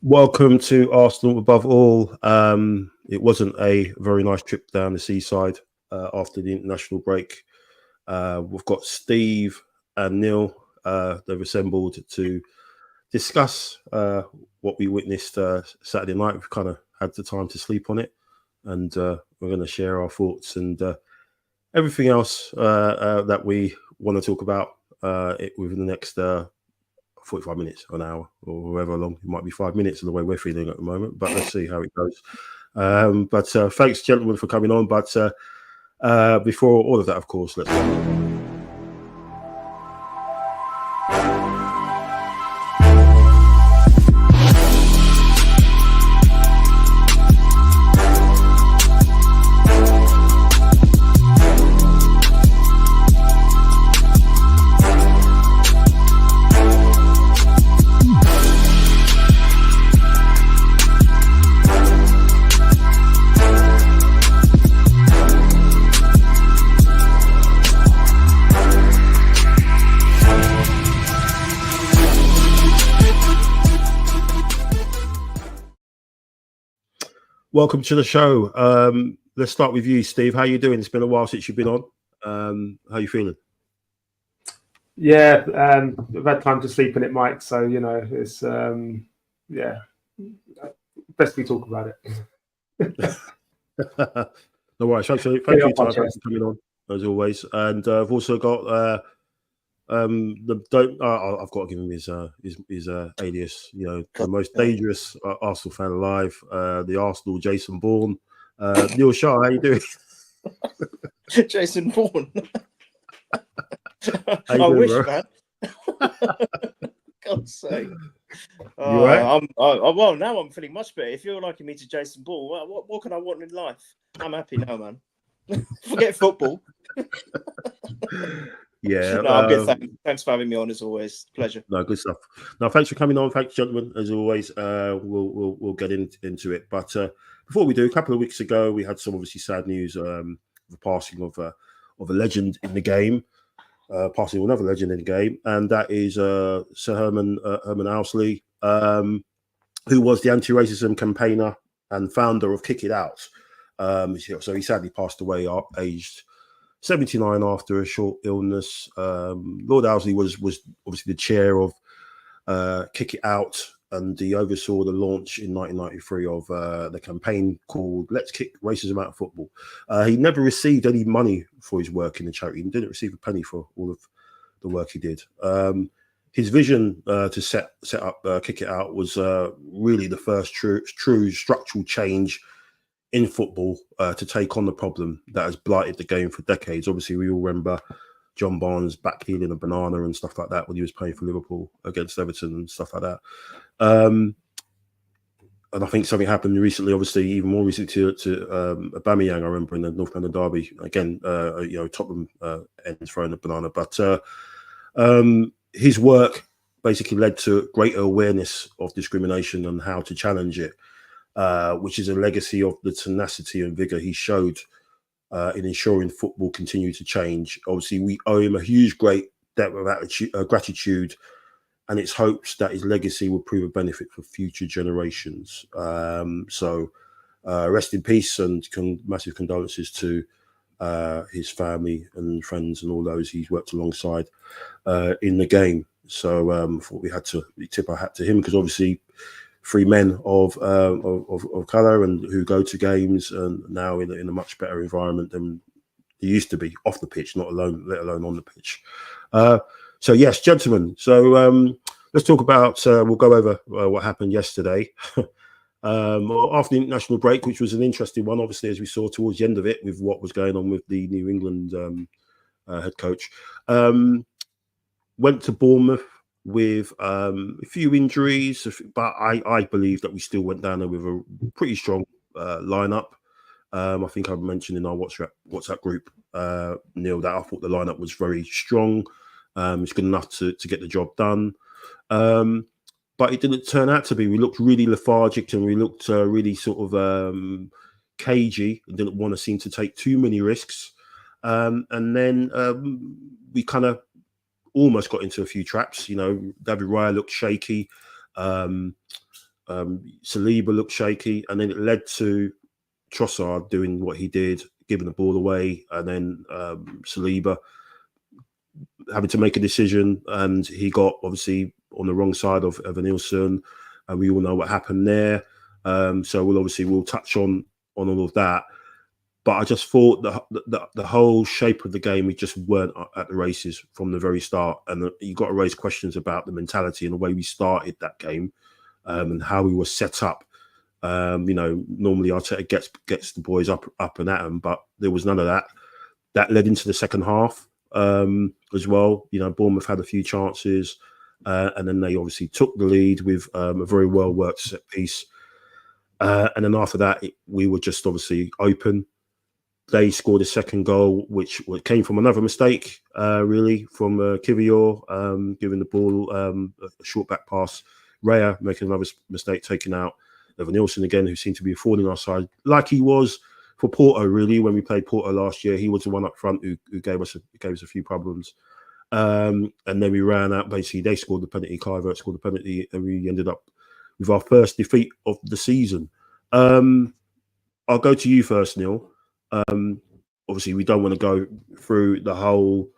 Welcome to Arsenal above all. It wasn't a very nice trip down the seaside after the international break. We've got Steve and Neil. They've assembled to discuss what we witnessed Saturday night. We've kind of had the time to sleep on it, and we're going to share our thoughts and everything else that we want to talk about within the next 45 minutes, an hour, or however long. It might be 5 minutes of the way we're feeling at the moment, but let's see how it goes. But thanks, gentlemen, for coming on. But before all of that, of course, let's go. Welcome to the show. Let's start with you, Steve. How you doing? It's been a while since you've been on. How you feeling? Yeah, I've had time to sleep in it, Mike. So it's best we talk about it. No worries. Thank you for coming on as always. And I've also got I've got to give him his alias. The most dangerous Arsenal fan alive, the Arsenal Jason Bourne. Neil Shah, how you doing? Jason Bourne. I wish, man. God's sake. You right? Well, now I'm feeling much better. If you're liking me to Jason Bourne, what can I want in life? I'm happy now, man. Forget football. Yeah, no, I'm good. Thanks for having me on, as always. Pleasure. No, good stuff. No, thanks for coming on. Thanks, gentlemen, as always. We'll get into it. But before we do, a couple of weeks ago, we had some obviously sad news, the passing of a legend in the game, passing another legend in the game, and that is Sir Herman Ousley, who was the anti-racism campaigner and founder of Kick It Out. So he sadly passed away aged 79 after a short illness. Lord Ousley was obviously the chair of Kick It Out, and he oversaw the launch in 1993 of the campaign called Let's Kick Racism Out of Football. He never received any money for his work in the charity. He didn't receive a penny for all of the work he did. His vision to set up Kick It Out was really the first true structural change in football to take on the problem that has blighted the game for decades. Obviously, we all remember John Barnes backheeling a banana and stuff like that when he was playing for Liverpool against Everton and stuff like that. And I think something happened recently, obviously, even more recently to Aubameyang, I remember, in the North London derby. Again, Tottenham ends throwing a banana. But his work basically led to greater awareness of discrimination and how to challenge it. Which is a legacy of the tenacity and vigour he showed in ensuring football continued to change. Obviously, we owe him a huge, great debt of gratitude, and it's hopes that his legacy will prove a benefit for future generations. So rest in peace, and massive condolences to his family and friends and all those he's worked alongside in the game. So thought we had to tip our hat to him, because obviously three men of colour and who go to games and now in a much better environment than he used to be off the pitch, let alone on the pitch. So yes, gentlemen. So let's talk about. We'll go over what happened yesterday after the international break, which was an interesting one. Obviously, as we saw towards the end of it, with what was going on with the New England head coach, went to Bournemouth with a few injuries, but I believe that we still went down there with a pretty strong lineup. I think I mentioned in our WhatsApp group, Neil, that I thought the lineup was very strong. It's good enough to get the job done. But it didn't turn out to be. We looked really lethargic, and we looked really sort of cagey and didn't want to seem to take too many risks. And then we kind of almost got into a few traps. David Raya looked shaky. Saliba looked shaky, and then it led to Trossard doing what he did, giving the ball away, and then Saliba having to make a decision, and he got obviously on the wrong side of Evanilson, and we all know what happened there. So we'll touch on all of that. But I just thought the whole shape of the game, we just weren't at the races from the very start, and you got to raise questions about the mentality and the way we started that game, and how we were set up. Normally Arteta gets the boys up and at them, but there was none of that. That led into the second half as well. Bournemouth had a few chances, and then they obviously took the lead with a very well worked set piece. And then after that, we were just obviously open. They scored a second goal, which came from another mistake, really, from Kivior, giving the ball a short back pass. Raya making another mistake, taking out Evanilson again, who seemed to be affording our side, like he was for Porto, really, when we played Porto last year. He was the one up front who gave us a few problems. And then we ran out. Basically, they scored the penalty. Kluivert scored the penalty, and we ended up with our first defeat of the season. I'll go to you first, Neil. Obviously, we don't want to go through the whole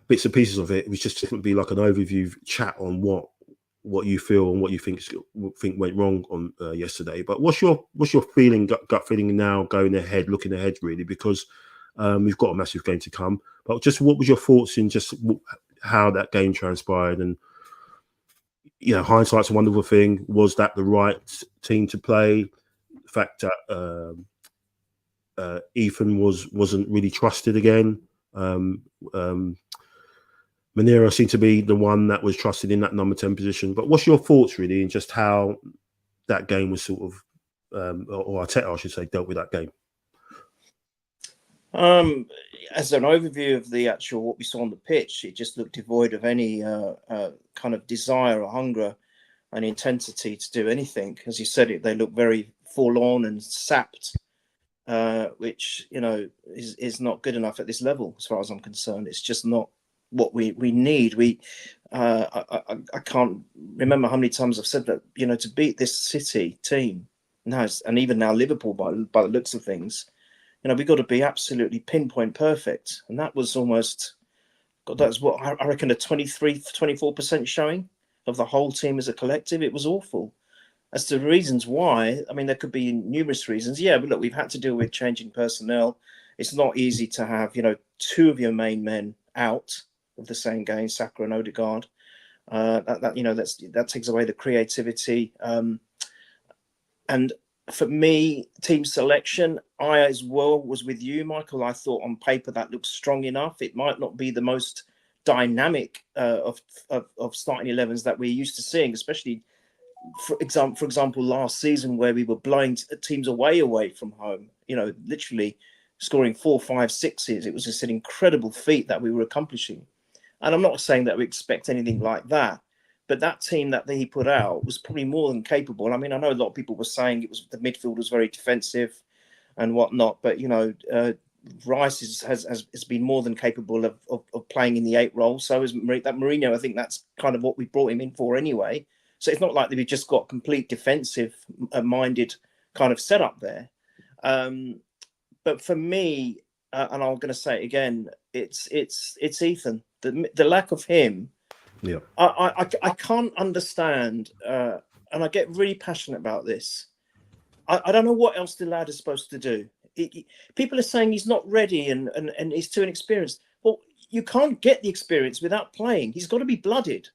bits and pieces of it. It was just going to be like an overview chat on what you feel and what you think went wrong on yesterday. But what's your feeling, gut feeling now, looking ahead, really, because we've got a massive game to come. But just what was your thoughts in just how that game transpired? And hindsight's a wonderful thing. Was that the right team to play? The fact that Ethan wasn't really trusted again. Manero seemed to be the one that was trusted in that number 10 position. But what's your thoughts, really, in just how that game was sort of, or Arteta, I should say, dealt with that game? As an overview of the actual what we saw on the pitch, it just looked devoid of any kind of desire or hunger and intensity to do anything. As you said, they look very forlorn and sapped, which is not good enough at this level, as far as I'm concerned. It's just not what we need. I can't remember how many times I've said that, to beat this City team now, and even now Liverpool by the looks of things, we've got to be absolutely pinpoint perfect. And that was almost, that's what I reckon, a 24% showing of the whole team as a collective. It was awful. As to the reasons why, I mean, there could be numerous reasons. Yeah, but look, we've had to deal with changing personnel. It's not easy to have, two of your main men out of the same game, Saka and Odegaard. That takes away the creativity. And for me, team selection, I as well was with you, Michael. I thought on paper that looks strong enough. It might not be the most dynamic of starting 11s that we're used to seeing, especially for example, last season, where we were blowing teams away from home, literally scoring 4, 5, 6s. It was just an incredible feat that we were accomplishing. And I'm not saying that we expect anything like that, but that team that he put out was probably more than capable. I mean, I know a lot of people were saying the midfield was very defensive and whatnot, but Rice has been more than capable of playing in the 8 role. So is that Mourinho. I think that's kind of what we brought him in for anyway. So it's not like that we just got complete defensive-minded kind of setup there. But for me, and I'm going to say it again, it's Ethan. The lack of him. Yeah, I can't understand, and I get really passionate about this. I don't know what else the lad is supposed to do. People are saying he's not ready and he's too inexperienced. Well, you can't get the experience without playing. He's got to be blooded.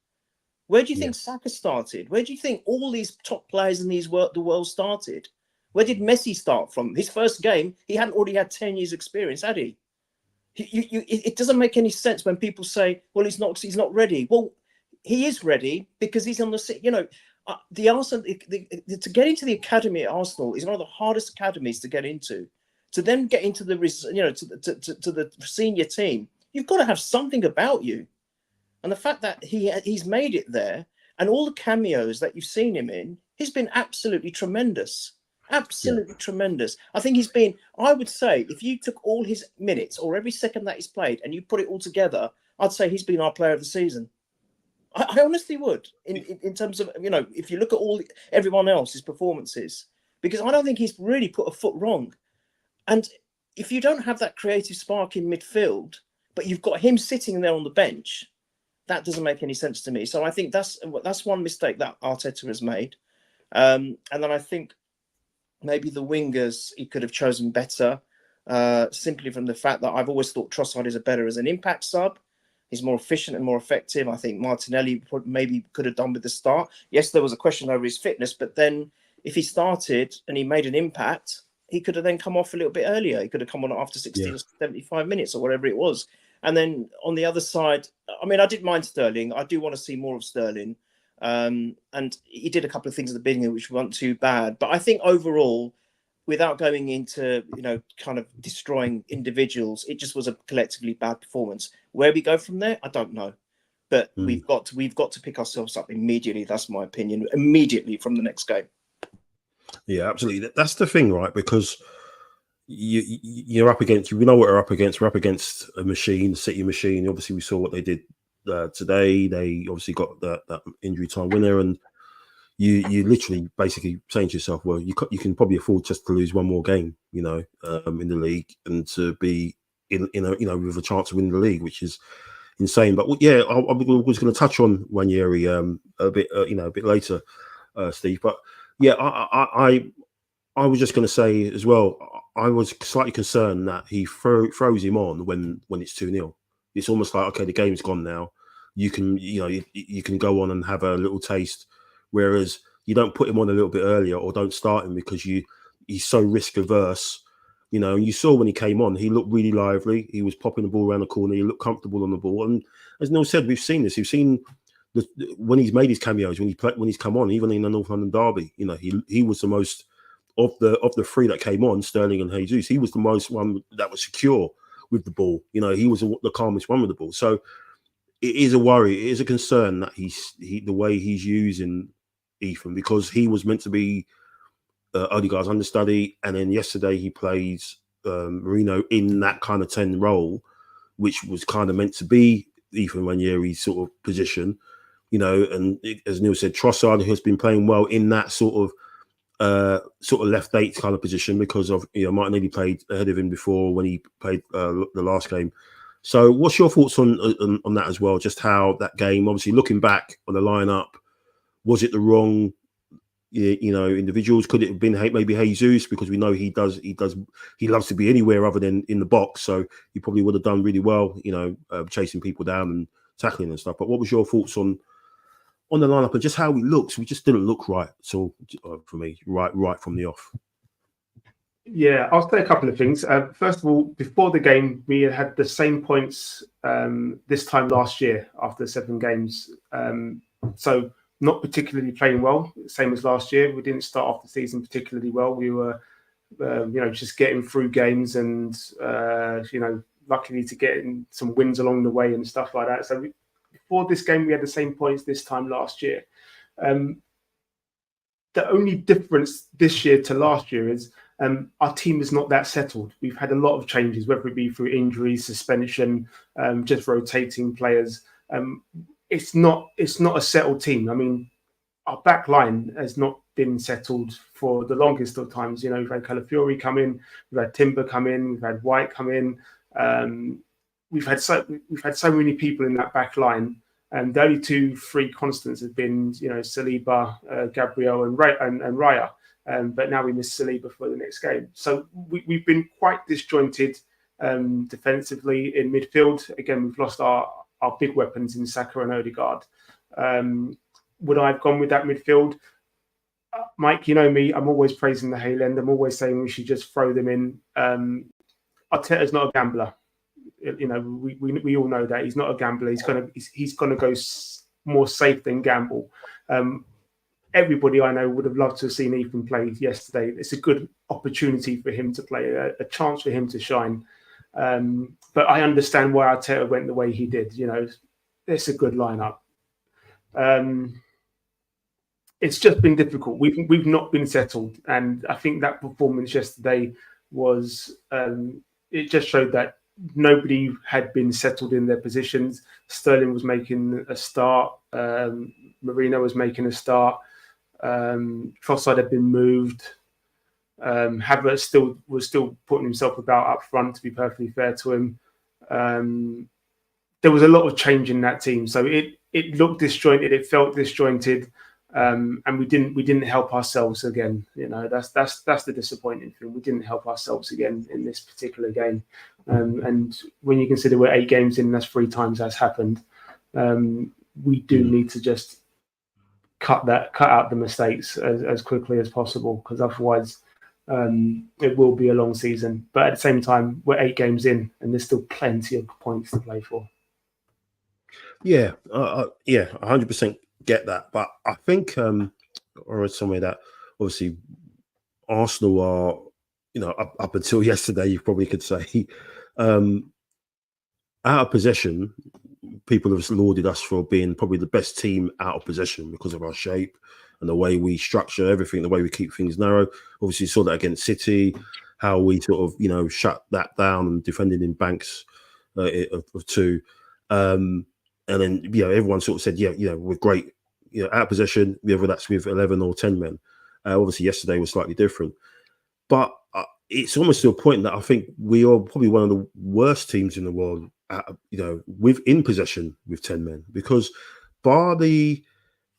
Where do you think Saka started? Where do you think all these top players in the world started? Where did Messi start from? His first game, he hadn't already had 10 years experience, had he? It doesn't make any sense when people say, well, he's not ready. Well, he is ready because he's on the, the Arsenal, to get into the academy at Arsenal is one of the hardest academies to get into. To then get into the, to the senior team, you've got to have something about you. And the fact that he's made it there, and all the cameos that you've seen him in, he's been absolutely tremendous. Absolutely tremendous. I think he's been, I would say, if you took all his minutes or every second that he's played and you put it all together, I'd say he's been our player of the season. I honestly would, in terms of, you know, if you look at everyone else's performances, because I don't think he's really put a foot wrong. And if you don't have that creative spark in midfield, but you've got him sitting there on the bench, that doesn't make any sense to me. So I think that's one mistake that Arteta has made. And then I think maybe the wingers he could have chosen better, simply from the fact that I've always thought Trossard is better as an impact sub. He's more efficient and more effective. I think Martinelli maybe could have done with the start. Yes, there was a question over his fitness, but then if he started and he made an impact, he could have then come off a little bit earlier. He could have come on after 60 or 75 minutes or whatever it was. And then on the other side, I mean, I did mind Sterling. I do want to see more of Sterling. And he did a couple of things at the beginning which weren't too bad. But I think overall, without going into, you know, kind of destroying individuals, it just was a collectively bad performance. Where we go from there, I don't know. But we've got to pick ourselves up immediately. That's my opinion. Immediately from the next game. Yeah, absolutely. That's the thing, right? Because you're up against. We know what we're up against. We're up against a machine, the City machine. Obviously, we saw what they did today. They obviously got that injury time winner, and you literally basically saying to yourself, well, you can probably afford just to lose one more game, you know, in the league, and to be in a, you know, with a chance of winning the league, which is insane. But yeah, I was going to touch on Ranieri a bit, you know, a bit later, Steve. But yeah, I was just going to say as well, I was slightly concerned that he throws him on when it's 2-0. It's almost like, okay, the game's gone now. You can, you know, you can go on and have a little taste. Whereas you don't put him on a little bit earlier, or don't start him because he's so risk averse. You know, you saw when he came on, he looked really lively. He was popping the ball around the corner. He looked comfortable on the ball. And as Neil said, we've seen this. We've seen when he's made his cameos, when he's come on, even in the North London derby. You know, he was the most of the three that came on, Sterling and Jesus. He was the most one that was secure with the ball. You know, he was the calmest one with the ball. So it is a worry. It is a concern that the way he's using Ethan, because he was meant to be Odegaard's understudy, and then yesterday he plays Marino in that kind of 10 role, which was kind of meant to be Ethan Ranieri's sort of position, you know. And as Neil said, Trossard, who has been playing well in that sort of left eight kind of position, because of, you know, Martinelli played ahead of him before when he played the last game. So what's your thoughts on that as well? Just how that game, obviously looking back on the lineup, was it the wrong, you know, individuals? Could it have been maybe Jesus, because we know he loves to be anywhere other than in the box, so he probably would have done really well, you know, chasing people down and tackling and stuff. But what was your thoughts on the lineup and just how we looked? We just didn't look right at all for me, right from the off. Yeah, I'll say a couple of things. First of all, before the game, we had the same points this time last year after 7 games. So not particularly playing well, same as last year. We didn't start off the season particularly well. We were, you know, just getting through games and, you know, luckily to get some wins along the way and stuff like that. So before this game, we had the same points this time last year. The only difference this year to last year is our team is not that settled. We've had a lot of changes, whether it be through injuries, suspension, just rotating players. It's not a settled team. I mean, our back line has not been settled for the longest of times. You know, we've had Calafiori come in, we've had Timber come in, we've had White come in. We've had so many people in that back line, and the only 2-3 constants have been, you know, Saliba, Gabriel, and Raya. But now we miss Saliba for the next game. So we've been quite disjointed defensively in midfield. Again, we've lost our big weapons in Saka and Odegaard. Would I have gone with that midfield? Mike, you know me, I'm always praising the Hayland. I'm always saying we should just throw them in. Arteta's not a gambler. You know, we all know that he's not a gambler. He's gonna go more safe than gamble. Everybody I know would have loved to have seen Ethan play yesterday. It's a good opportunity for him to play, a chance for him to shine. But I understand why Arteta went the way he did. You know, it's a good lineup. It's just been difficult. We've not been settled, and I think that performance yesterday was it just showed that nobody had been settled in their positions. Sterling was making a start. Marino was making a start. Trossard had been moved. Havertz was still putting himself about up front, to be perfectly fair to him. There was a lot of change in that team, so it looked disjointed, it felt disjointed, and we didn't help ourselves again. You know, that's the disappointing thing. We didn't help ourselves again in this particular game, and when you consider we're 8 games in, that's 3 times that's happened. We do need to just cut out the mistakes as quickly as possible, because otherwise it will be a long season. But at the same time, we're 8 games in, and there's still plenty of points to play for. Yeah, 100% get that. But I think, or somewhere that obviously Arsenal are, you know, up until yesterday, you probably could say, out of possession, people have lauded us for being probably the best team out of possession because of our shape and the way we structure everything, the way we keep things narrow. Obviously, you saw that against City, how we sort of, you know, shut that down and defended in banks of 2. And then, you know, everyone sort of said, yeah, you know, we're great, you know, out of possession, whether that's with 11 or 10 men. Obviously, yesterday was slightly different. But it's almost to a point that I think we are probably one of the worst teams in the world, you know, in possession with 10 men. Because bar the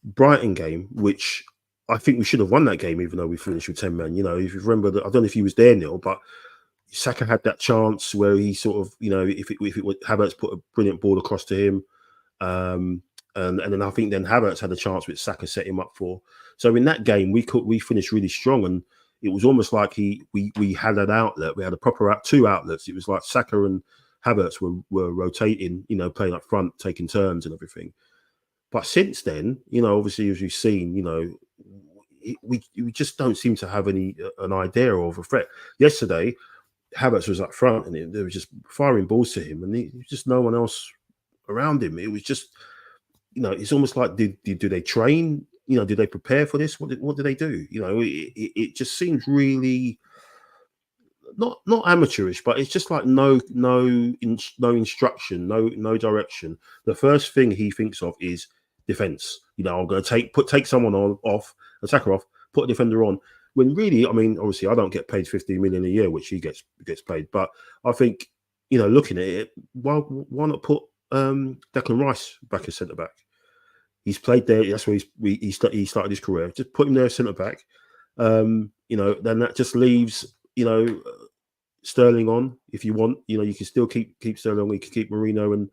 Brighton game, which I think we should have won that game, even though we finished with 10 men. You know, if you remember, I don't know if he was there, Neil, but Saka had that chance where he sort of, you know, if it would, Havertz put a brilliant ball across to him. And then I think then Havertz had a chance which Saka set him up for. So in that game, we finished really strong, and it was almost like we had an outlet. We had a proper 2 outlets. It was like Saka and Havertz were rotating, you know, playing up front, taking turns and everything. But since then, you know, obviously as you've seen, you know, we just don't seem to have an idea of a threat. Yesterday, Havertz was up front, and they were just firing balls to him, and there was just no one else around him. It was just, you know, it's almost like do they train? You know, did they prepare for this? What do they do? You know, it just seems really not amateurish, but it's just like no instruction, no direction. The first thing he thinks of is defense. You know, I'm going to take someone off, attacker off, put a defender on. When really, I mean, obviously, I don't get paid 15 million a year, which he gets paid. But I think, you know, looking at it, why not put Declan Rice back as centre back? He's played there. That's where he started his career. Just put him there as centre back. You know, then that just leaves, you know, Sterling on if you want. You know, you can still keep Sterling on. You can keep Marino and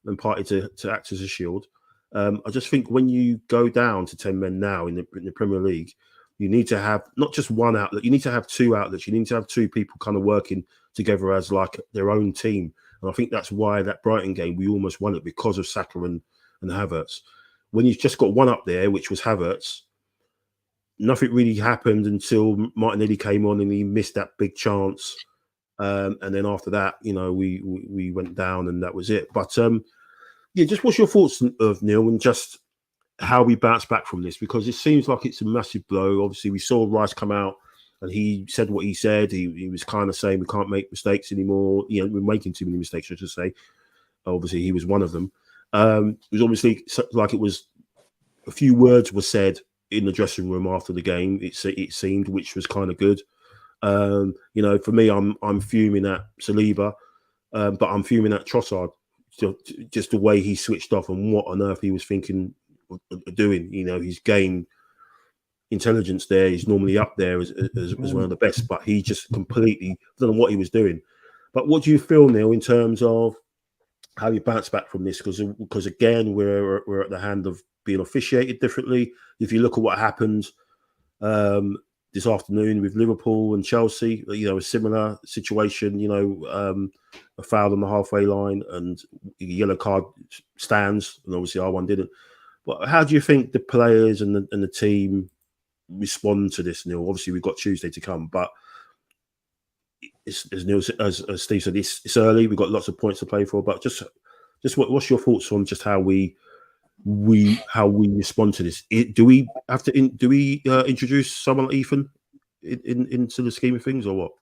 Partey to act as a shield. I just think when you go down to 10 men now in the Premier League, you need to have not just one outlet. You need to have 2 outlets. You need to have 2 people kind of working together as like their own team. And I think that's why that Brighton game, we almost won it because of Saka and Havertz. When you've just got one up there, which was Havertz, nothing really happened until Martinelli came on and he missed that big chance. And then after that, you know, we went down and that was it. But yeah, just what's your thoughts of Neil and just how we bounce back from this? Because it seems like it's a massive blow. Obviously, we saw Rice come out and he said what he said. He was kind of saying we can't make mistakes anymore. You know, we're making too many mistakes, I should say. Obviously, he was one of them. It was obviously like it was a few words were said in the dressing room after the game. It seemed, which was kind of good. You know, for me, I'm fuming at Saliba, but I'm fuming at Trossard. Just the way he switched off and what on earth he was thinking of doing. You know, he's gained intelligence there. He's normally up there as one of the best, but he just completely, I don't know what he was doing. But what do you feel, Neil, in terms of how you bounce back from this? Because again, we're at the hand of being officiated differently. If you look at what happened this afternoon with Liverpool and Chelsea, you know, a similar situation, you know, a foul on the halfway line and a yellow card stands, and obviously our one didn't. But how do you think the players and the team respond to this, Neil? Obviously, we've got Tuesday to come, but as Neil, as Steve said, it's early. We've got lots of points to play for, but just what's your thoughts on just how we respond to this? Do we have to introduce someone like Ethan into the scheme of things, or what?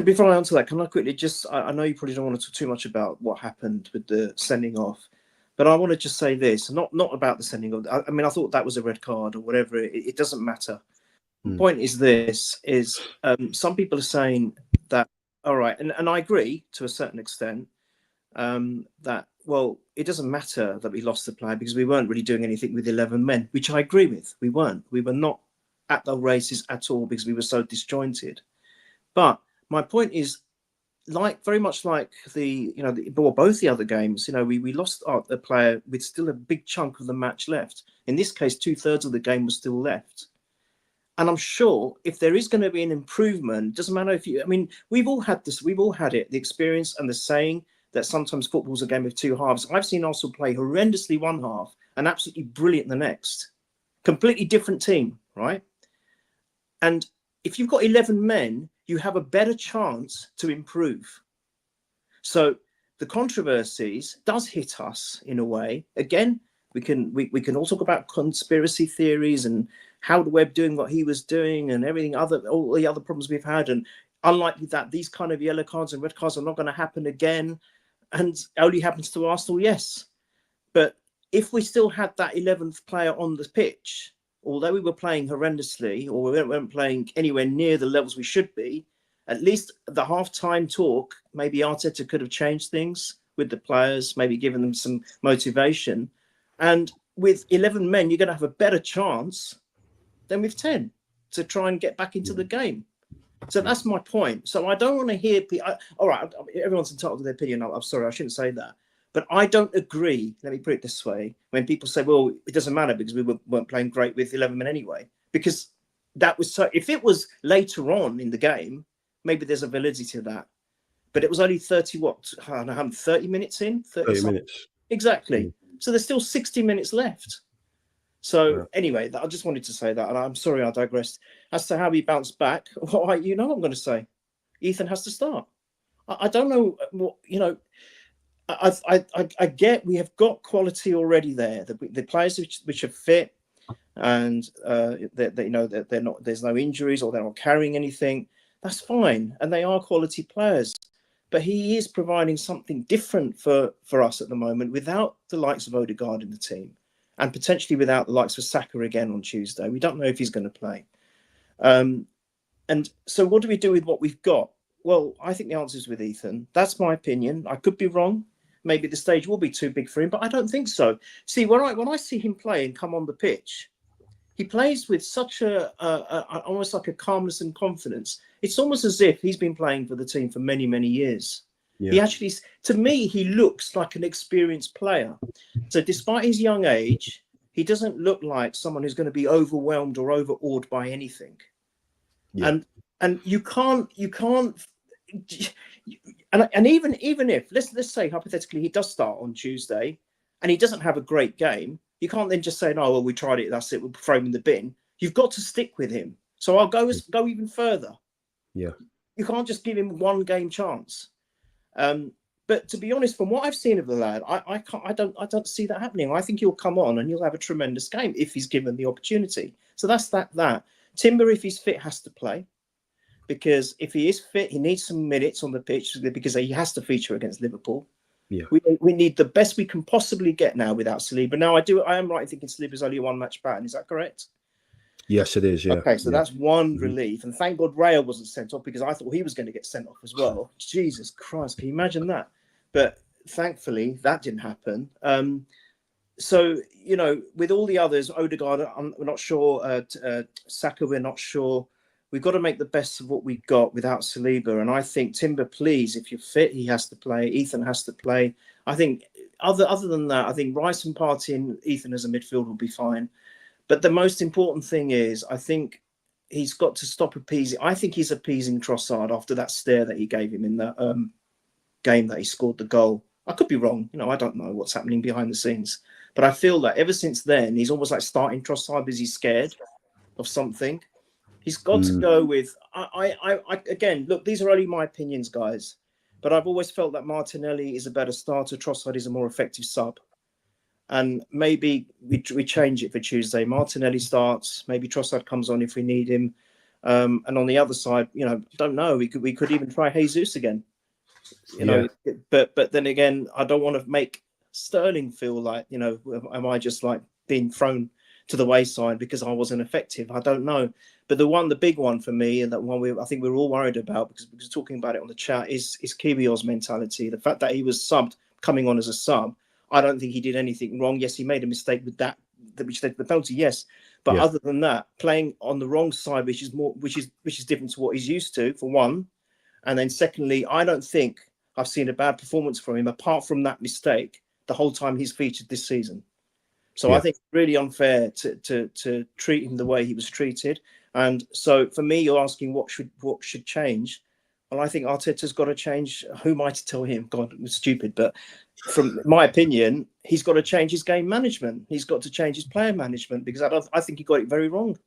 Before I answer that, can I quickly just, I know you probably don't want to talk too much about what happened with the sending off, but I want to just say this, not about the sending off. I mean, I thought that was a red card or whatever. It doesn't matter. The point is this, is some people are saying that, all right, and I agree to a certain extent, that, well, it doesn't matter that we lost the player because we weren't really doing anything with 11 men, which I agree with. We weren't. We were not at the races at all because we were so disjointed. But my point is, very much like both the other games, we lost the player with still a big chunk of the match left. In this case, 2/3 of the game was still left. And I'm sure if there is going to be an improvement, doesn't matter we've all had this, we've all had it, the experience and the saying that sometimes football's a game of two halves. I've seen Arsenal play horrendously one half and absolutely brilliant the next. Completely different team, right? And if you've got 11 men, you have a better chance to improve. So the controversies does hit us in a way. Again, we can all talk about conspiracy theories and how the Webb doing what he was doing and everything, all the other problems we've had, and unlikely that these kind of yellow cards and red cards are not going to happen again, and only happens to Arsenal, yes. But if we still had that 11th player on the pitch, although we were playing horrendously or we weren't playing anywhere near the levels we should be, at least the half-time talk, maybe Arteta could have changed things with the players, maybe given them some motivation. And with 11 men, you're going to have a better chance than with 10 to try and get back into the game. So that's my point. So I don't want to hear all right, everyone's entitled to their opinion. I'm sorry, I shouldn't say that. But I don't agree, let me put it this way, when people say, well, it doesn't matter because we weren't playing great with 11 men anyway. Because that was so, if it was later on in the game, maybe there's a validity to that. But it was only 30 minutes in? 30 minutes. Exactly. So there's still 60 minutes left. So anyway, I just wanted to say that. And I'm sorry I digressed. As to how he bounced back, well, what I'm going to say. Ethan has to start. I don't know what, I get we have got quality already there. The players which are fit and they're not, there's no injuries or they're not carrying anything. That's fine, and they are quality players. But he is providing something different for us at the moment without the likes of Odegaard in the team, and potentially without the likes of Saka again on Tuesday. We don't know if he's going to play. And so what do we do with what we've got? Well, I think the answer is with Ethan. That's my opinion. I could be wrong. Maybe the stage will be too big for him, but I don't think so. See, when I see him play and come on the pitch, he plays with such almost like a calmness and confidence. It's almost as if he's been playing for the team for many, many years. Yeah. He actually, to me, he looks like an experienced player. So despite his young age, he doesn't look like someone who's going to be overwhelmed or overawed by anything. Yeah. And you can't, and even if let's say hypothetically he does start on Tuesday and he doesn't have a great game, you can't then just say, no, well, we tried it, that's it, we'll throw him in the bin. You've got to stick with him. So I'll go even further. Yeah. You can't just give him one game chance. But to be honest, from what I've seen of the lad, I don't see that happening. I think he'll come on and he'll have a tremendous game if he's given the opportunity. So that's that. Timber, if he's fit, has to play. Because if he is fit, he needs some minutes on the pitch because he has to feature against Liverpool. Yeah, we need the best we can possibly get now without Saliba. Now, I am right in thinking Saliba's only a one-match ban. Is that correct? Yes, it is. Yeah. Okay, so that's one relief, and thank God Rayo wasn't sent off because I thought he was going to get sent off as well. Jesus Christ, can you imagine that? But thankfully, that didn't happen. So with all the others, Odegaard, we're not sure. Saka, we're not sure. We've got to make the best of what we've got without Saliba. And I think Timber, please, if you're fit, he has to play. Ethan has to play. I think other than that, I think Rice and Partey and Ethan as a midfield will be fine. But the most important thing is, I think he's got to stop appeasing. I think he's appeasing Trossard after that stare that he gave him in the game that he scored the goal. I could be wrong. I don't know what's happening behind the scenes. But I feel that ever since then, he's almost like starting Trossard because he's scared of something. He's got to go with, again, look, these are only my opinions, guys, but I've always felt that Martinelli is a better starter. Trossard is a more effective sub. And maybe we change it for Tuesday. Martinelli starts, maybe Trossard comes on if we need him. And on the other side, don't know. We could even try Jesus again. But then again, I don't want to make Sterling feel like, am I just like being thrown to the wayside because I wasn't effective? I don't know. But the big one for me, and that one I think we're all worried about because we were talking about it on the chat, is Kyrgios' mentality. The fact that he was subbed, coming on as a sub, I don't think he did anything wrong. Yes, he made a mistake with that, which led to the penalty. Yes, but other than that, playing on the wrong side, which is different to what he's used to, for one, and then secondly, I don't think I've seen a bad performance from him apart from that mistake the whole time he's featured this season. So I think it's really unfair to treat him the way he was treated. And so for me, you're asking what should change. Well, I think Arteta's got to change. Who am I to tell him? God, it was stupid. But from my opinion, he's got to change his game management. He's got to change his player management because I think he got it very wrong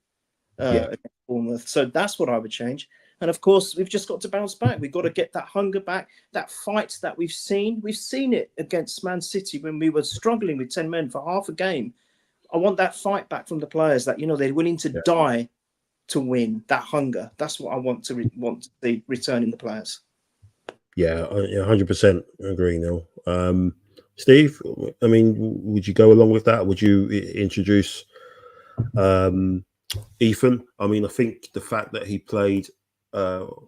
against Bournemouth. So that's what I would change. And of course, we've just got to bounce back. We've got to get that hunger back, that fight that we've seen. We've seen it against Man City when we were struggling with 10 men for half a game. I want that fight back from the players that, they're willing to die to win, that hunger. That's what I want to see return in the players. Yeah, 100% agree, Neil. Steve, I mean, would you go along with that? Would you introduce Ethan? I mean, I think the fact that he played Monero,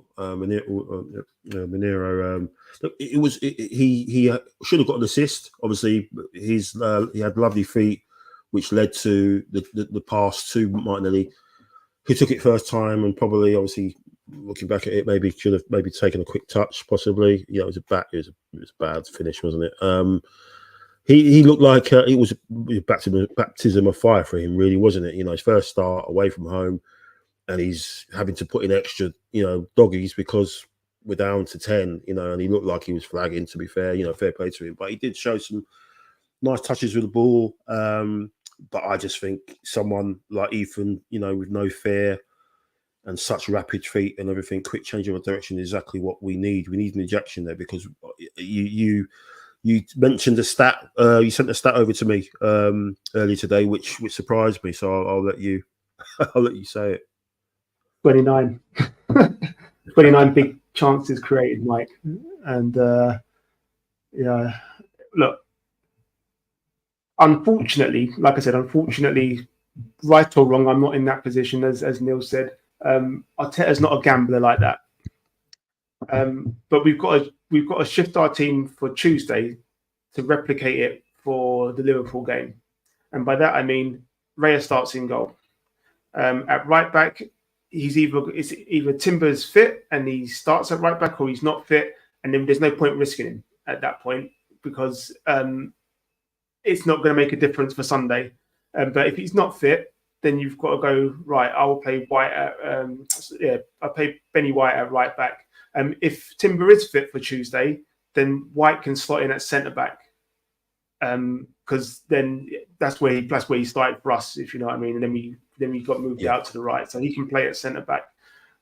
he should have got an assist. Obviously, he had lovely feet, which led to the pass to Martinelli, who took it first time and probably, obviously, looking back at it, maybe should have taken a quick touch, possibly. It was a bad finish, wasn't it? He looked like it was a baptism of fire for him, really, wasn't it? His first start away from home, and he's having to put in extra, doggies because we're down to 10, and he looked like he was flagging, to be fair, fair play to him. But he did show some nice touches with the ball. But I just think someone like Ethan, with no fear and such rapid feet and everything, quick change of direction, is exactly what we need. We need an injection there because you mentioned a stat. You sent a stat over to me earlier today, which surprised me. So I'll let you say it. 29. 29 big chances created, Mike. And look, unfortunately, like I said, right or wrong, I'm not in that position, as Neil said. Arteta's not a gambler like that. But we've got to shift our team for Tuesday to replicate it for the Liverpool game. And by that I mean Raya starts in goal. At right back, it's either Timber's fit and he starts at right back, or he's not fit, and then there's no point risking him at that point because it's not going to make a difference for Sunday. But if he's not fit, then you've got to go, right, I'll play White I'll play Benny White at right back. If Timber is fit for Tuesday, then White can slot in at centre back. Because then that's where he started for us, if you know what I mean. And then we got moved out to the right, so he can play at centre back.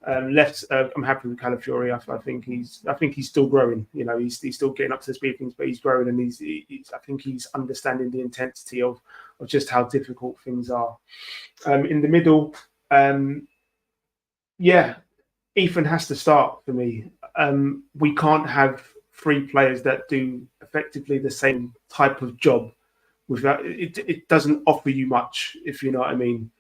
Left, I'm happy with Calafiori. I think he's still growing. He's still getting up to the speed of things, but he's growing, and I think he's understanding the intensity of just how difficult things are. In the middle, Ethan has to start for me. We can't have three players that do effectively the same type of job. Without it doesn't offer you much, if you know what I mean.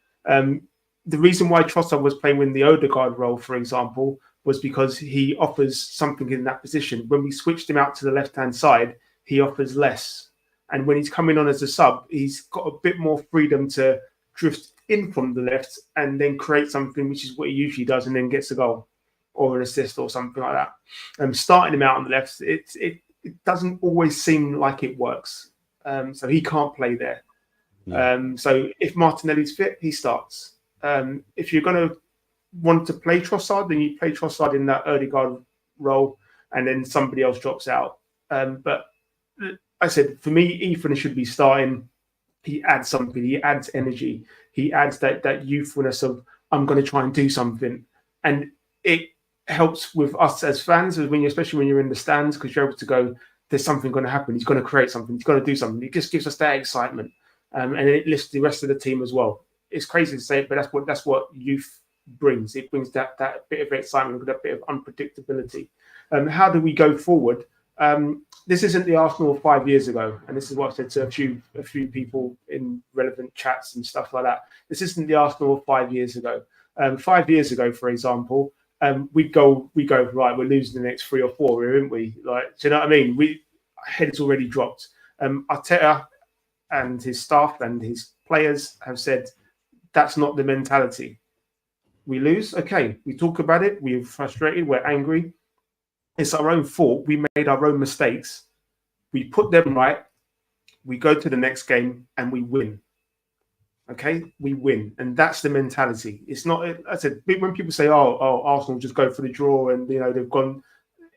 The reason why Trossard was playing in the Odegaard role, for example, was because he offers something in that position. When we switched him out to the left-hand side, he offers less. And when he's coming on as a sub, he's got a bit more freedom to drift in from the left and then create something, which is what he usually does, and then gets a goal or an assist or something like that. Starting him out on the left, it doesn't always seem like it works. So he can't play there. Yeah. So if Martinelli's fit, he starts. If you're going to want to play Trossard, then you play Trossard in that Odegaard role, and then somebody else drops out. But I said, for me, Ethan should be starting. He adds something. He adds energy. He adds that youthfulness of, I'm going to try and do something. And it helps with us as fans, especially when you're in the stands, because you're able to go, there's something going to happen. He's going to create something. He's going to do something. It just gives us that excitement. And it lifts the rest of the team as well. It's crazy to say it, but that's what youth brings. It brings that bit of excitement, that bit of unpredictability. How do we go forward? This isn't the Arsenal of 5 years ago, and this is what I said to a few people in relevant chats and stuff like that. This isn't the Arsenal of 5 years ago. 5 years ago, for example, we go right. We're losing the next 3 or 4, aren't we? Like, do you know what I mean? Head's already dropped. Arteta and his staff and his players have said that's not the mentality. We lose, okay. We talk about it. We're frustrated. We're angry. It's our own fault. We made our own mistakes. We put them right. We go to the next game and we win. Okay, we win, and that's the mentality. It's not. I said when people say, "Oh, Arsenal just go for the draw," and they've gone.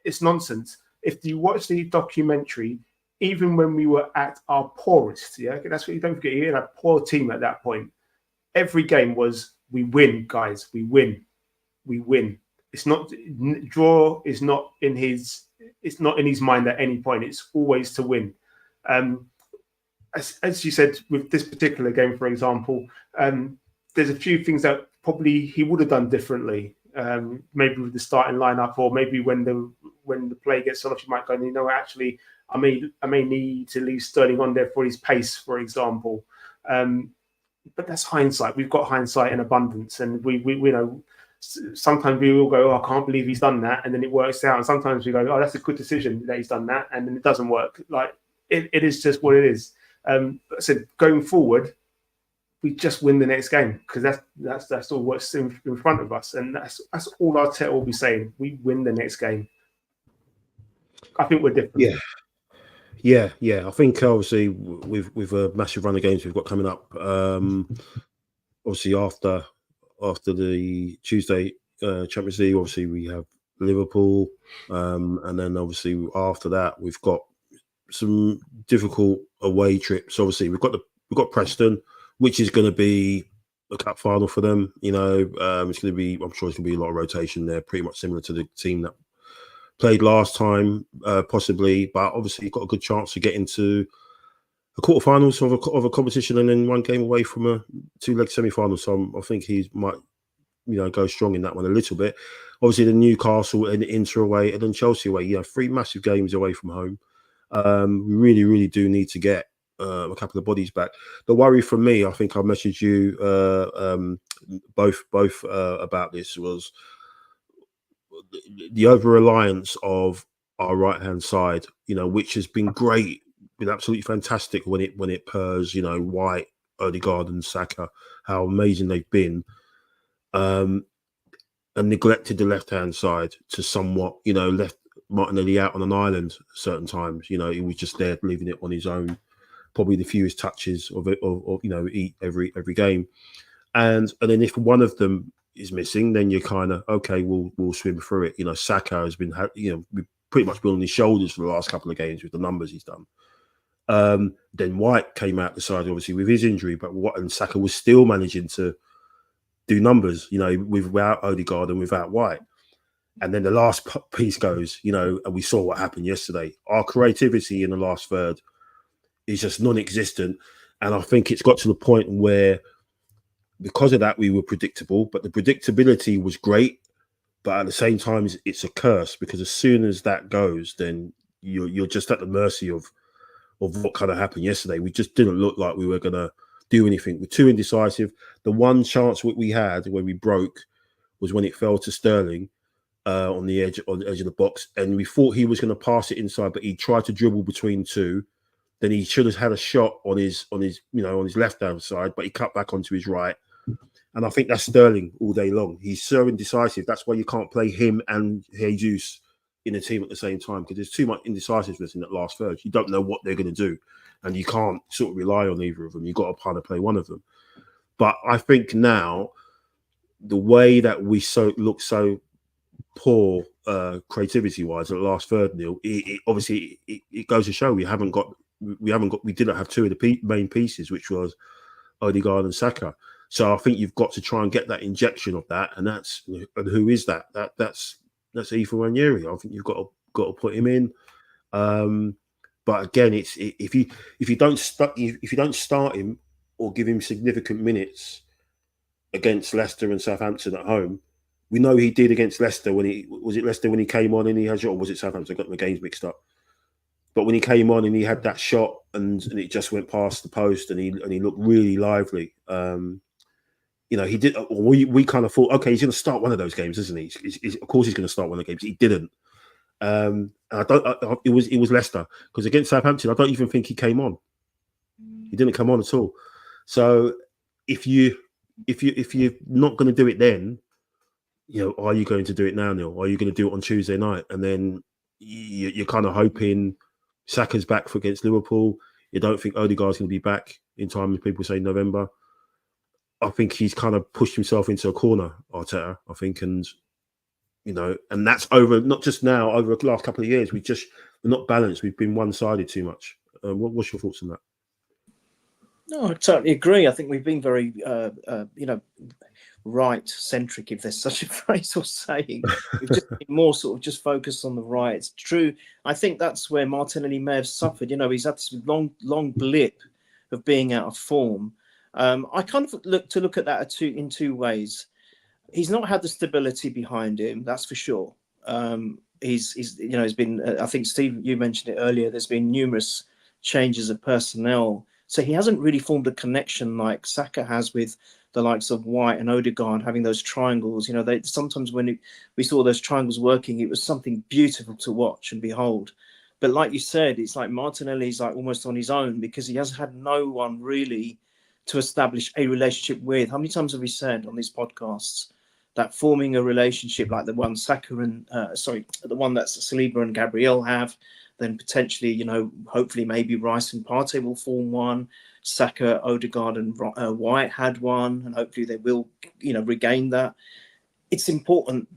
It's nonsense. If you watch the documentary, even when we were at our poorest, that's what you don't forget. You're in a poor team at that point. Every game was we win, guys. We win. We win. It's not draw. Is not in his. It's not in his mind at any point. It's always to win. As you said, with this particular game, for example, there's a few things that probably he would have done differently. Maybe with the starting lineup, or maybe when the play gets off, you might go, actually, I may need to leave Sterling on there for his pace, for example. But that's hindsight. We've got hindsight in abundance, and we know. Sometimes we will go, I can't believe he's done that, and then it works out. And sometimes we go, oh, that's a good decision that he's done that, and then it doesn't work. Like it is just what it is. So going forward, we just win the next game, because that's all what's in front of us, and that's all Arteta will be saying. We win the next game. I think we're different. Yeah. I think obviously with a massive run of games we've got coming up, obviously after the Tuesday Champions League, obviously we have Liverpool, and then obviously after that we've got some difficult away trips. Obviously we've got Preston, which is going to be a cup final for them. It's going to be, I'm sure it's going to be a lot of rotation there, pretty much similar to the team that played last time, possibly. But obviously you've got a good chance to get into a quarterfinals of a competition, and then one game away from a 2-leg semi-final. So I think he might, go strong in that one a little bit. Obviously the Newcastle and Inter away, and then Chelsea away. 3 massive games away from home. We really, really do need to get a couple of bodies back. The worry for me, I think I messaged you both about this, was the over-reliance of our right-hand side, which has been great, been absolutely fantastic when it purrs, White, Odegaard and Saka, how amazing they've been, and neglected the left-hand side to somewhat, left Martinelli out on an island certain times. He was just there leaving it on his own, probably the fewest touches of every game, and then if one of them is missing, then you're kind of okay, we'll swim through it. Saka has been we've pretty much been on his shoulders for the last couple of games with the numbers he's done. Then White came out the side obviously with his injury, and Saka was still managing to do numbers, without Odegaard and without White. And then the last piece goes, and we saw what happened yesterday. Our creativity in the last third is just non-existent. And I think it's got to the point where, because of that, we were predictable, but the predictability was great. But at the same time, it's a curse, because as soon as that goes, then you're just at the mercy of what kind of happened yesterday. We just didn't look like we were going to do anything. We're too indecisive. The one chance we had where we broke was when it fell to Sterling on the edge of the box, and we thought he was going to pass it inside, but he tried to dribble between two. Then he should have had a shot on his left hand side, but he cut back onto his right. And I think that's Sterling all day long. He's so indecisive. That's why you can't play him and Jesus in a team at the same time, because there's too much indecisiveness in that last third. You don't know what they're going to do, and you can't sort of rely on either of them. You've got to kind of play one of them. But I think now the way that we look so poor creativity-wise at the last third, Neil, it obviously goes to show we didn't have 2 of the main pieces, which was Odegaard and Saka. So I think you've got to try and get that injection of that, and who is that? That's Ethan Nwaneri. I think you've got to put him in. But again, it's if you don't start him or give him significant minutes against Leicester and Southampton at home. We know he did against Leicester when he came on and he had shot, or was it Southampton? I got the games mixed up. But when he came on and he had that shot and it just went past the post and he looked really lively. He did. We kind of thought, okay, he's going to start one of those games, isn't he? Of course, he's going to start one of the games. He didn't. And it was Leicester, because against Southampton, I don't even think he came on. He didn't come on at all. So if you're not going to do it then, are you going to do it now, Neil? Are you going to do it on Tuesday night? And then you're kind of hoping Saka's back for against Liverpool. You don't think Odegaard's going to be back in time if people say November. I think he's kind of pushed himself into a corner, Arteta, I think. And, and that's over, not just now, over the last couple of years. We're not balanced. We've been one-sided too much. What's your thoughts on that? No, I totally agree. I think we've been very, right-centric, if there's such a phrase or saying. We've just been more sort of just focused on the right. It's true. I think that's where Martinelli may have suffered. He's had this long blip of being out of form. I kind of look at that in two ways. He's not had the stability behind him, that's for sure. He's been. I think Steve, you mentioned it earlier. There's been numerous changes of personnel, so he hasn't really formed a connection like Saka has with the likes of White and Odegaard, having those triangles. Sometimes when we saw those triangles working, it was something beautiful to watch and behold. But like you said, it's like Martinelli's like almost on his own, because he has had no one really to establish a relationship with. How many times have we said on these podcasts that forming a relationship like the one Saka and the one that Saliba and Gabriel have, then potentially, hopefully maybe Rice and Partey will form one. Saka, Odegaard and White had one, and hopefully they will, regain that. It's important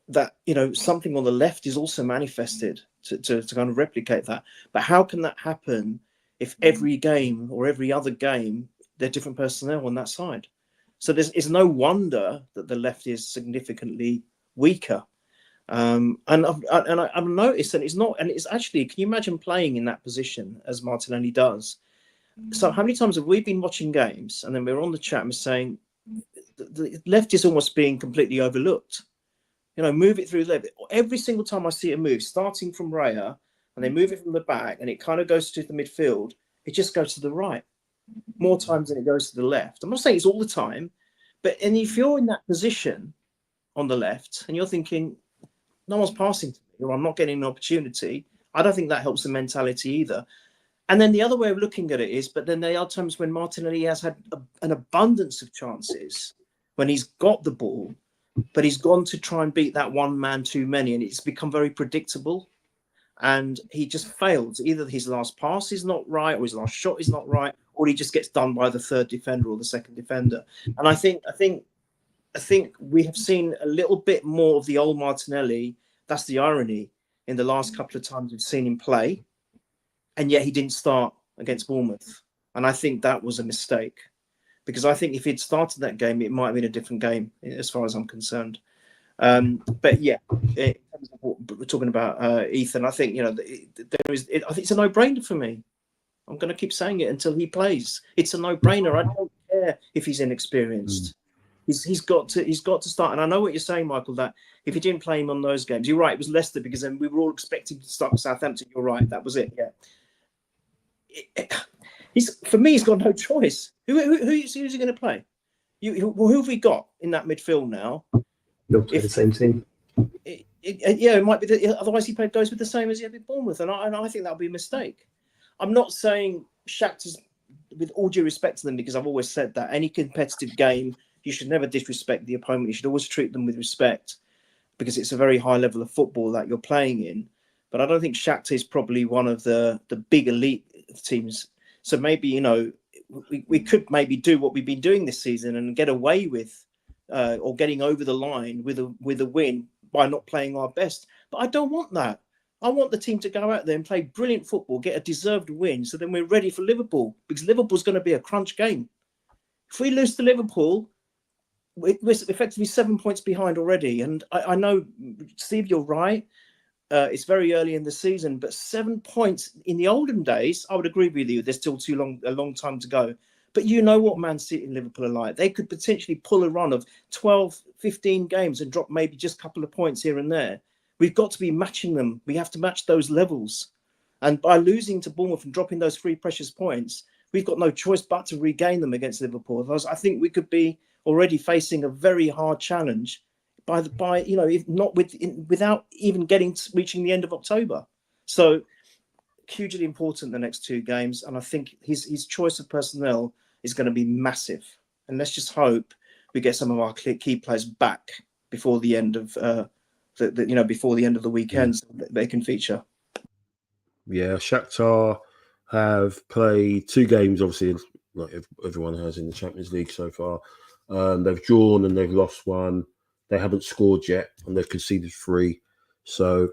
that, something on the left is also manifested to kind of replicate that. But how can that happen if every game or every other game, they're different personnel on that side? So it's no wonder that the left is significantly weaker. And I've noticed that it's actually, can you imagine playing in that position as Martinelli does? So how many times have we been watching games and then we're on the chat and we're saying the left is almost being completely overlooked? Move it through the left. Every single time I see a move, starting from Raya, and they move it from the back and it kind of goes to the midfield, it just goes to the right more times than it goes to the left. I'm not saying it's all the time, and if you're in that position on the left and you're thinking, no one's passing to me, or I'm not getting an opportunity, I don't think that helps the mentality either. And then the other way of looking at it is, but then there are times when Martinelli has had an abundance of chances when he's got the ball, but he's gone to try and beat that one man too many, and it's become very predictable. And he just fails. Either his last pass is not right, or his last shot is not right, or he just gets done by the third defender or the second defender. And I think we have seen a little bit more of the old Martinelli. That's the irony in the last couple of times we've seen him play, and yet he didn't start against Bournemouth. And I think that was a mistake, because I think if he'd started that game, it might have been a different game as far as I'm concerned. But yeah, in terms of what we're talking about, Ethan, I think I think it's a no-brainer for me. I'm going to keep saying it until he plays. It's a no-brainer. I don't care if he's inexperienced. He's got to start. And I know what you're saying, Michael, that if he didn't play him on those games, you're right. It was Leicester, because then we were all expecting to start with Southampton. You're right. That was it. Yeah. For me, he's got no choice. Who's he going to play? Who have we got in that midfield now? They'll play the same team. It might be. Otherwise, he goes with the same as he had with Bournemouth, and I think that would be a mistake. I'm not saying Shakhtar's, with all due respect to them, because I've always said that any competitive game, you should never disrespect the opponent. You should always treat them with respect, because it's a very high level of football that you're playing in. But I don't think Shakhtar is probably one of the big elite teams. So maybe, we could maybe do what we've been doing this season and get away with or getting over the line with a win by not playing our best. But I don't want that. I want the team to go out there and play brilliant football, get a deserved win, so then we're ready for Liverpool, because Liverpool's going to be a crunch game. If we lose to Liverpool, we're effectively 7 points behind already. And I know, Steve, you're right. It's very early in the season, but 7 points in the olden days, I would agree with you. There's still a long time to go. But you know what Man City and Liverpool are like. They could potentially pull a run of 12, 15 games and drop maybe just a couple of points here and there. We've got to be matching them. We have to match those levels. And by losing to Bournemouth and dropping those 3 precious points, we've got no choice but to regain them against Liverpool. Otherwise, I think we could be already facing a very hard challenge if not without even reaching the end of October. So hugely important the next 2 games, and I think his choice of personnel is going to be massive. And let's just hope we get some of our key players back before the end of before the end of the weekend, so that they can feature. Yeah, Shakhtar have played 2 games, obviously, like everyone has in the Champions League so far. They've drawn and they've lost 1. They haven't scored yet, and they've conceded 3. So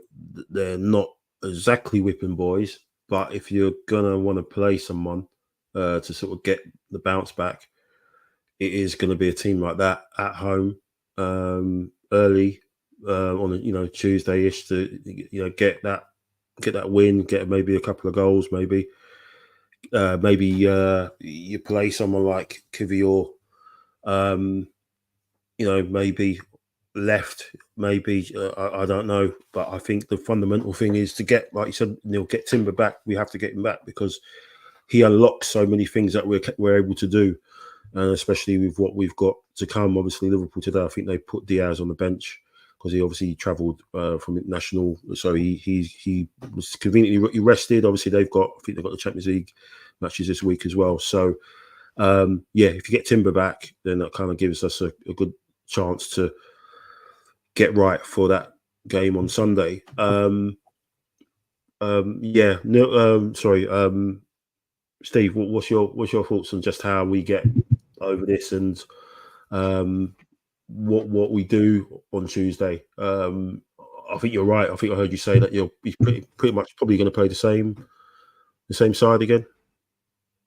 they're not exactly whipping boys. But if you're gonna want to play someone to sort of get the bounce back, it is going to be a team like that at home early on a Tuesday-ish to get that win, get maybe a couple of goals, maybe you play someone like Kivior, maybe left, maybe I don't know, but I think the fundamental thing is to get, like you said, Neil, get Timber back. We have to get him back because he unlocks so many things that we're able to do, and especially with what we've got to come. Obviously, Liverpool today, I think they put Diaz on the bench because he obviously travelled from international, so he was conveniently rested. Obviously, I think they've got the Champions League matches this week as well. So if you get Timber back, then that kind of gives us a good chance to get right for that game on Sunday. Steve, what's your thoughts on just how we get over this and what we do on Tuesday? I think you're right. I think I heard you say that he's pretty much probably going to play the same side again.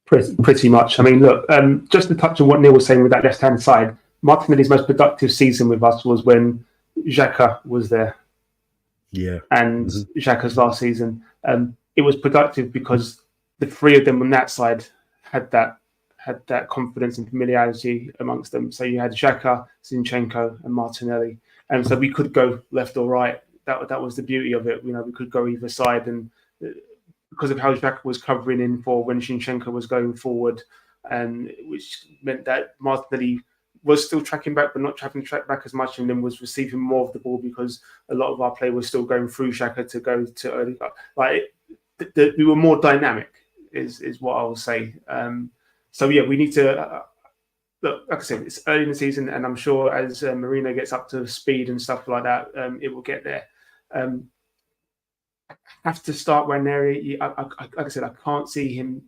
Pretty much. I mean, look, just to touch on what Neil was saying with that left-hand side, Martinelli's most productive season with us was when Xhaka was there. Yeah. And Xhaka's last season. It was productive because the 3 of them on that side had that confidence and familiarity amongst them. So you had Xhaka, Zinchenko, and Martinelli. And so we could go left or right. That was the beauty of it. We could go either side, and because of how Xhaka was covering in for when Zinchenko was going forward, and which meant that Martinelli was still tracking back, but not having to track back as much, and then was receiving more of the ball because a lot of our play was still going through Xhaka to go to early. We were more dynamic, is what I will say. We need to look. Like I said, it's early in the season, and I'm sure as Marino gets up to speed and stuff like that, it will get there. Have to start Ranieri. Like I said, I can't see him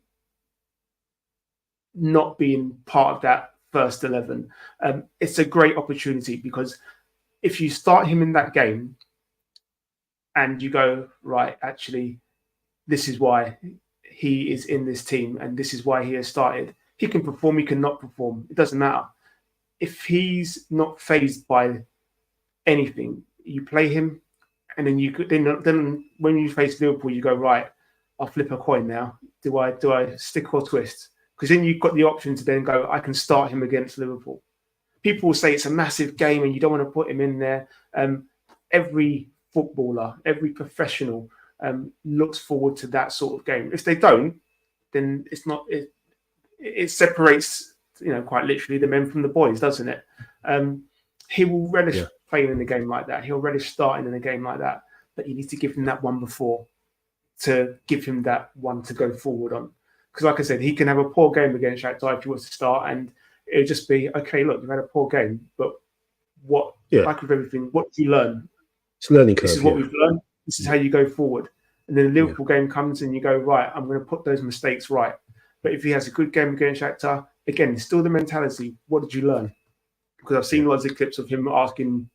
not being part of that first 11. It's a great opportunity because if you start him in that game and you go, right, actually, this is why he is in this team and this is why he has started. He can perform, he can not perform. It doesn't matter. If he's not fazed by anything, you play him, and then when you face Liverpool, you go, right, I'll flip a coin now. Do I stick or twist? Because then you've got the option to then go, I can start him against Liverpool. People will say it's a massive game and you don't want to put him in there. Every footballer, every professional looks forward to that sort of game. If they don't, then it's not. It separates, quite literally the men from the boys, doesn't it? He will relish playing in a game like that. He'll relish starting in a game like that. But you need to give him that one before to give him that one to go forward on. Because like I said, he can have a poor game against Shakhtar if he wants to start, and it'll just be, okay, look, you've had a poor game, but like with everything, what did you learn? It's a learning curve. This is what we've learned. This is how you go forward. And then the Liverpool game comes and you go, right, I'm going to put those mistakes right. But if he has a good game against Shakhtar, again, it's still the mentality. What did you learn? Because I've seen lots of clips of him asking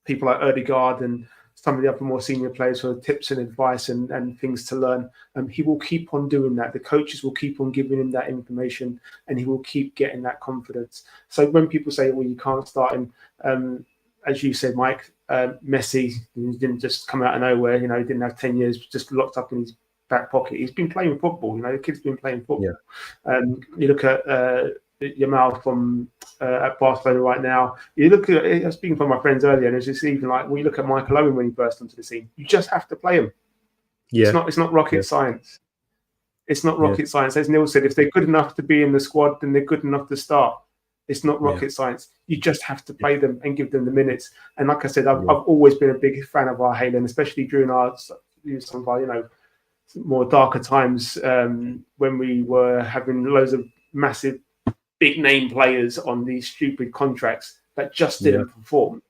people like Odegaard and some of the other more senior players for tips and advice and things to learn. He will keep on doing that. The coaches will keep on giving him that information, and he will keep getting that confidence. So when people say, well, you can't start him, as you said, Mike, Messi, he didn't just come out of nowhere. He didn't have 10 years just locked up in his back pocket. He's been playing football. The kid's been playing football. Yeah. You look at Yamal from at Barcelona right now. You look at, I was speaking from my friends earlier, and it's just even like when you look at Michael Owen when he burst onto the scene, you just have to play him. Yeah. It's not rocket science. It's not rocket science. As Neil said, if they're good enough to be in the squad, then they're good enough to start. It's not rocket science. You just have to play them and give them the minutes. And like I said, I've always been a big fan of our Haaland, especially during some of our more darker times when we were having loads of massive big name players on these stupid contracts that just didn't perform.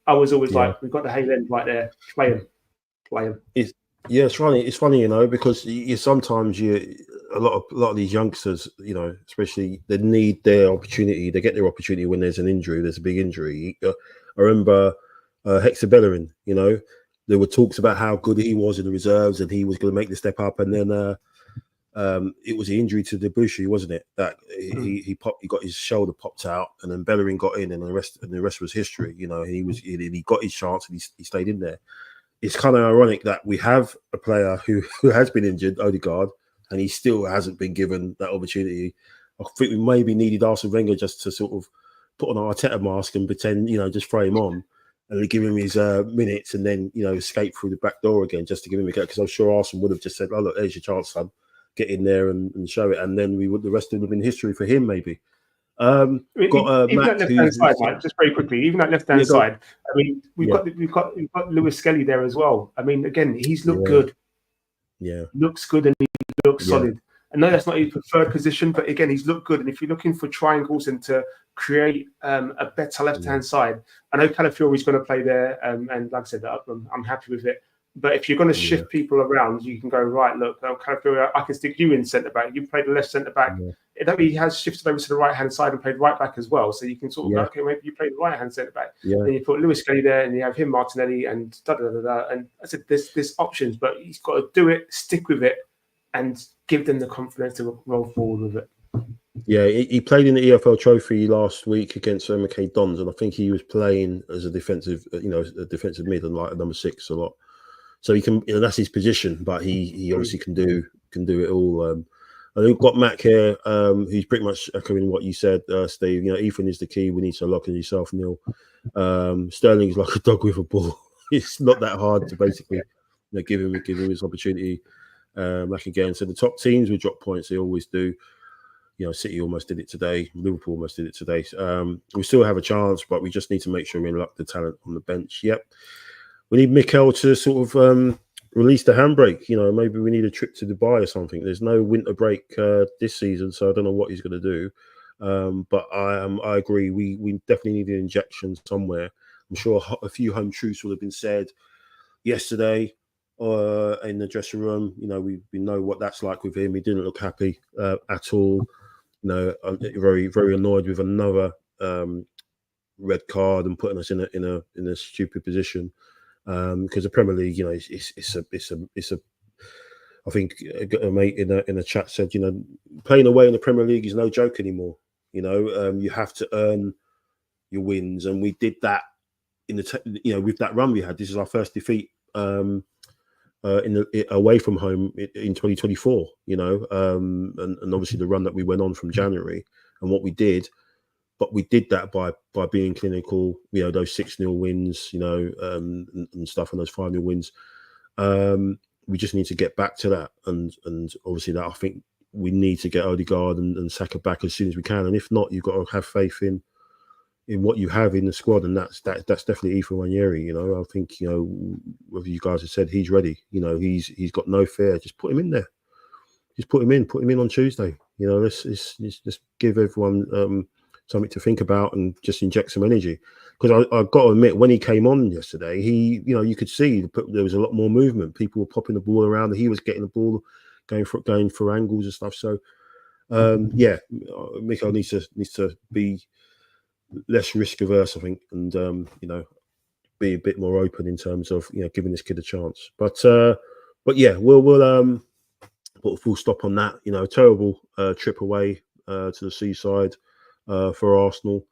I was always like, we've got the Haaland right there, play him. It's funny, because sometimes a lot of these youngsters, especially they need their opportunity. They get their opportunity when there's an injury. There's a big injury. I remember Hector Bellerin. There were talks about how good he was in the reserves and he was going to make the step up, and then it was the injury to Debussy, wasn't it? That he got his shoulder popped out, and then Bellerin got in, and the rest was history. He got his chance and he stayed in there. It's kind of ironic that we have a player who has been injured, Odegaard, and he still hasn't been given that opportunity. I think we maybe needed Arsene Wenger just to sort of put on an Arteta mask and pretend, just throw him on and give him his minutes, and then escape through the back door again just to give him a go. Because I'm sure Arsene would have just said, "Oh look, there's your chance, son. Get in there and show it," and then the rest would have been history for him, maybe. Even that left-hand side, Mike, just very quickly. Even that left-hand side. I mean, we've got Lewis Skelly there as well. I mean, again, he's looked good. Yeah, looks good and he looks solid. I know that's not his preferred position, but again, he's looked good. And if you're looking for triangles and to create a better left-hand side, I know Calafiori's going to play there, and like I said, I'm happy with it. But if you're going to shift people around, you can go, right, look, Calafiori, I can stick you in centre-back. You play the left centre-back. He has shifted over to the right-hand side and played right-back as well. So you can sort of go, okay, maybe you play the right-hand centre-back. Then you put Lewis Skelly there, and you have him, Martinelli, and da-da-da-da. And I said, there's options, but he's got to do it, stick with it, and give them the confidence to roll forward with it. Yeah, he played in the EFL Trophy last week against MK Dons, and I think he was playing as a defensive, a defensive mid and like a number 6 a lot. So he can, that's his position, but he obviously can do it all. And we've got Mac here, who's pretty much echoing what you said, Steve. Ethan is the key. We need to lock in yourself, Neil. Sterling is like a dog with a ball. It's not that hard to basically give him his opportunity. Like again, so the top teams will drop points. They always do. City almost did it today. Liverpool almost did it today. We still have a chance, but we just need to make sure we unlock the talent on the bench. Yep. We need Mikel to sort of release the handbrake. Maybe we need a trip to Dubai or something. There's no winter break this season, so I don't know what he's going to do. But I agree. We definitely need an injection somewhere. I'm sure a few home truths will have been said yesterday in the dressing room. We know what that's like with him. He didn't look happy at all. Very, very annoyed with another red card and putting us in a stupid position. Because the Premier League, it's a. I think a mate in a chat said, playing away in the Premier League is no joke anymore. You have to earn your wins, and we did that in with that run we had. This is our first defeat away from home in 2024. And obviously the run that we went on from January and what we did. But we did that by being clinical, those 6-0 wins, and stuff, and those 5-0 wins. We just need to get back to that. And obviously that I think we need to get Odegaard and Saka back as soon as we can. And if not, you've got to have faith in what you have in the squad. And that's definitely Ethan Nwaneri. I think, whether you guys have said he's ready, he's got no fear. Just put him in there. Just put him in on Tuesday. Let's just give everyone something to think about and just inject some energy. Because I've got to admit, when he came on yesterday, you could see there was a lot more movement. People were popping the ball around. He was getting the ball, going for angles and stuff. So, Mikel needs to be less risk averse, I think, and be a bit more open in terms of giving this kid a chance. But yeah, we'll put a full stop on that. Terrible trip away to the seaside. For Arsenal,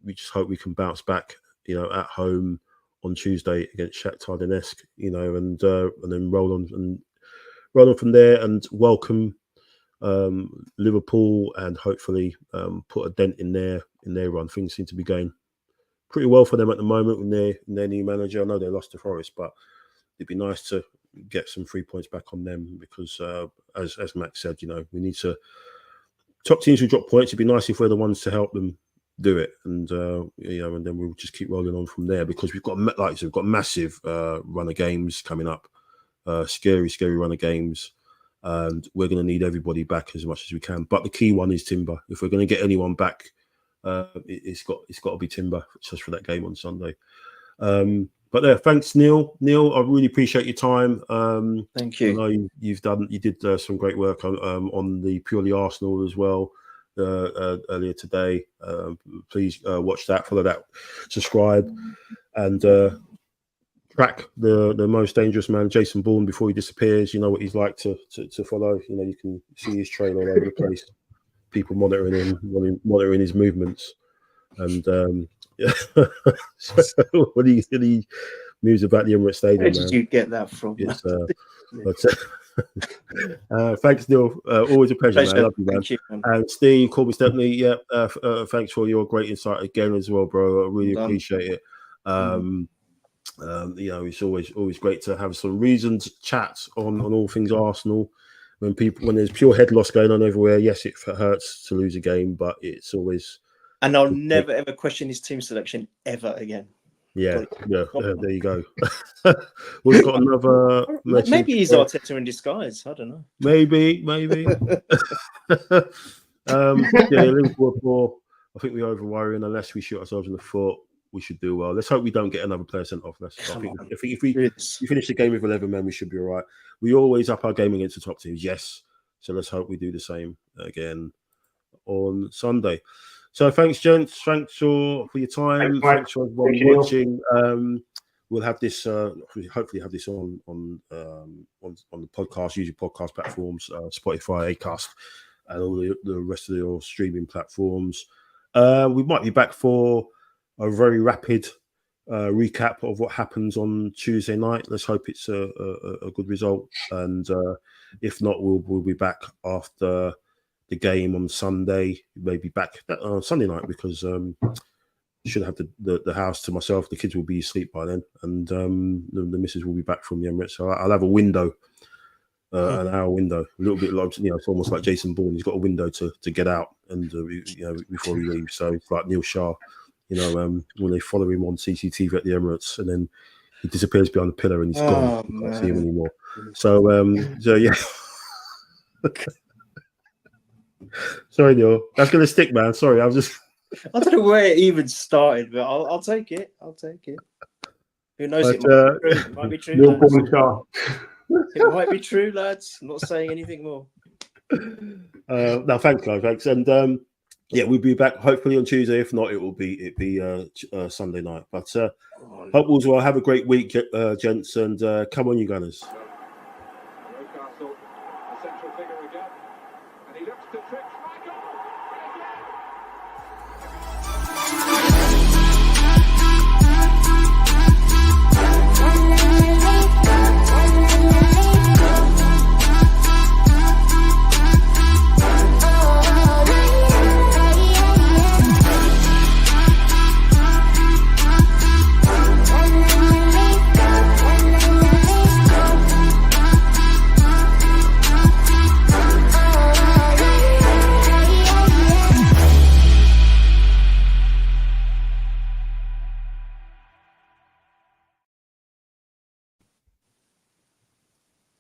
we just hope we can bounce back, at home on Tuesday against Shakhtar Donetsk, and then roll on and run on from there and welcome Liverpool and hopefully put a dent in their run. Things seem to be going pretty well for them at the moment with their new manager. I know they lost to Forest, but it'd be nice to get some 3 points back on them because, as Max said, we need to. Top teams who drop points. It'd be nice if we're the ones to help them do it, and and then we'll just keep rolling on from there because we've got massive run of games coming up, scary run of games, and we're going to need everybody back as much as we can. But the key one is Timber. If we're going to get anyone back, it's got to be Timber just for that game on Sunday. But thanks, Neil. Neil, I really appreciate your time. Thank you. I know you did some great work on the Purely Arsenal as well earlier today. Please watch that, follow that, subscribe, and track the most dangerous man, Jason Bourne, before he disappears. You know what he's like to follow. You can see his trail all over the place. People monitoring him, monitoring his movements, and. What do you moves about the Emirates Stadium? Where did you get that from? Thanks, Neil. Always a pleasure, man. Love you, man. Thank you, man. And Steve, Corbin Stepney, thanks for your great insight again as well, bro. I really appreciate it. It's always great to have some reasoned chats on all things Arsenal. When there's pure head loss going on everywhere, yes, it hurts to lose a game, but it's always. And I'll never ever question his team selection ever again. Yeah, there you go. We've got another. Maybe he's Arteta in disguise. I don't know. Maybe. Liverpool. I think we over worrying. Unless we shoot ourselves in the foot, we should do well. Let's hope we don't get another player sent off. I think if we finish the game with 11 men, we should be all right. We always up our game against the top teams. Yes, so let's hope we do the same again on Sunday. So thanks, gents. Thanks for your time. Thanks for everyone watching. We'll have this. Hopefully, have this on the podcast, usual podcast platforms, Spotify, Acast, and all the rest of your streaming platforms. We might be back for a very rapid recap of what happens on Tuesday night. Let's hope it's a good result, and if not, we'll be back after the game on Sunday, maybe back Sunday night because should have the house to myself. The kids will be asleep by then, and the missus will be back from the Emirates. So I'll have a window, an hour window, a little bit like it's almost like Jason Bourne. He's got a window to get out and before he leaves. So it's like Neil Shah, when they follow him on CCTV at the Emirates, and then he disappears behind the pillar and he's gone. You can't see him anymore. So yeah. Sorry, Neil. That's going to stick, man. Sorry, I don't know where it even started, but I'll take it. Who knows? It might be true. It might be true, lads. I'm not saying anything more. No, thanks, guys. Thanks, and we'll be back hopefully on Tuesday. If not, it'll be Sunday night. But hope all well. Have a great week, gents, and come on, you Gunners. Central figure again, and he looks to trick Michael.